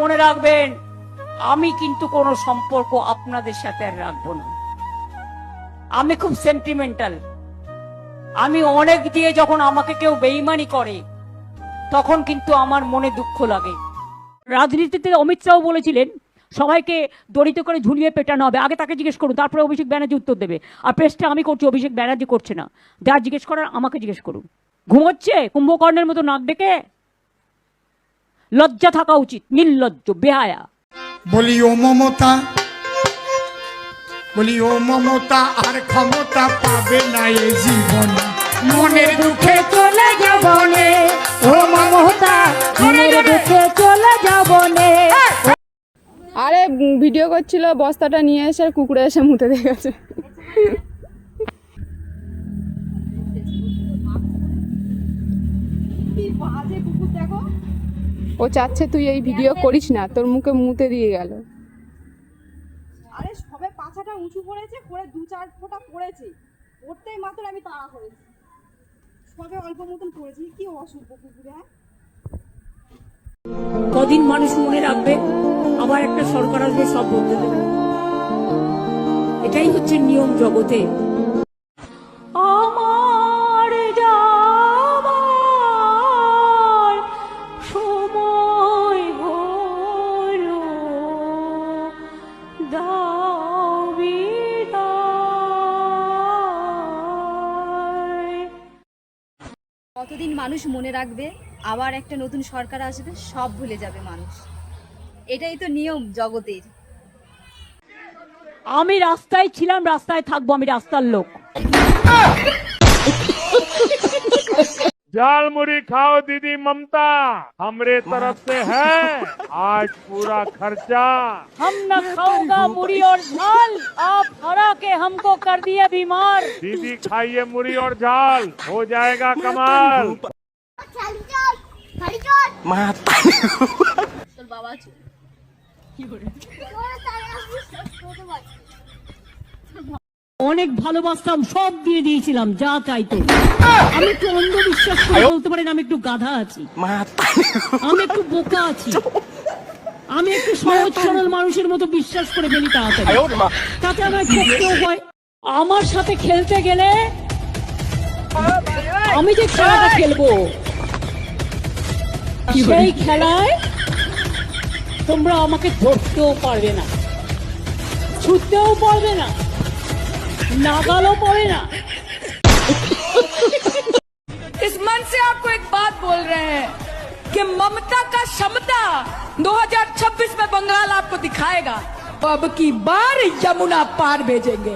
মনে রাখবেন, আমি কিন্তু কোনো সম্পর্ক আপনাদের সাথে আর রাখবো না। আমি খুব সেন্টিমেন্টাল। আমি অনেক দিয়ে যখন আমাকে কেউ বেইমানি করে তখন কিন্তু আমার মনে দুঃখ লাগে। রাজনীতিতে অমিত শাহ বলেছিলেন সবাইকে দড়িত করে ঝুলিয়ে পেটানো হবে। আগে তাকে জিজ্ঞেস করুন, তারপরে অভিষেক ব্যানার্জি উত্তর দেবে। আর প্রেসটা আমি করছি, অভিষেক ব্যানার্জি করছে না। যার জিজ্ঞেস করার আমাকে জিজ্ঞেস করুন। ঘুমোচ্ছে কুম্ভকর্ণের মতো নাক ডেকে? লজ্জা থাকা উচিত, নির্লজ্জ বেহায়া। বলি ও মমতা, বলি ও মমতা, আর ক্ষমতা পাবে না এ জীবন, মনের দুঃখে চলে যাব নে। ও মমতা, মনের দুঃখে চলে যাব নে। আরে ভিডিও করছিল, বস্তাটা নিয়ে এসে কুকুরে এসে মুতে দিয়ে গেছে। ও চাচ্ছে তুই এই ভিডিও করিস না, তোর মুখে মুতে দিয়ে গেল। আরে সবে পাছাটা উঁচু করেছে, করে 2-4 ফোঁটা পড়েছে, পড়তেই মাত্র আমি তাড়া করেছি, সবে অল্প মতন পড়েছি। কি অসুখ কুকুরে। হ্যাঁ, কদিন মানুষ মনে রাখবে, আবার একটা সরকার আসবে, সব বদলে দেবে। এটাই হচ্ছে নিয়ম জগতে। আমার যাবার সময় হলো, দাও বিদায়। কতদিন মানুষ মনে রাখবে, আবার একটা নতুন সরকার আসবে, সব ভুলে যাবে মানুষ। এটাই তো নিয়ম জগতের। আমি রাস্তায় ছিলাম, রাস্তায় থাকবো, আমি রাস্তার লোক। झाल मुड़ी खाओ दीदी ममता, हमरे तरफ से है आज पूरा खर्चा। हम न खाओगा मुड़ी और झाल, आप हरा के हमको कर दिए बीमार। दीदी खाइए मुड़ी और झाल, हो जाएगा कमाल। তোর বাবা অনেক ভালোবাসতাম, সব দিয়ে দিয়েছিলাম যা চাইতো। আমি একটু অন্ধবিশ্বাস করে বলতে পারেন, আমি একটু গাধা আছি, আমি একটু বোকা আছি, আমি একটু সহজ সরল মানুষের মতো বিশ্বাস করে ফেলি তাড়াতাড়ি, তাতে আমার ঠকতেও হয়। আমার সাথে খেলতে গেলে আমি যে খেলাটা খেলবো, সেই খেলায় তোমরা আমাকে ধরতেও পারবে না, ছুটতেও পারবে না, नागालो पड़े ना। इस मन से आपको एक बात बोल रहे हैं कि ममता का क्षमता 2026 में बंगाल आपको दिखाएगा। अब की बार यमुना पार भेजेंगे।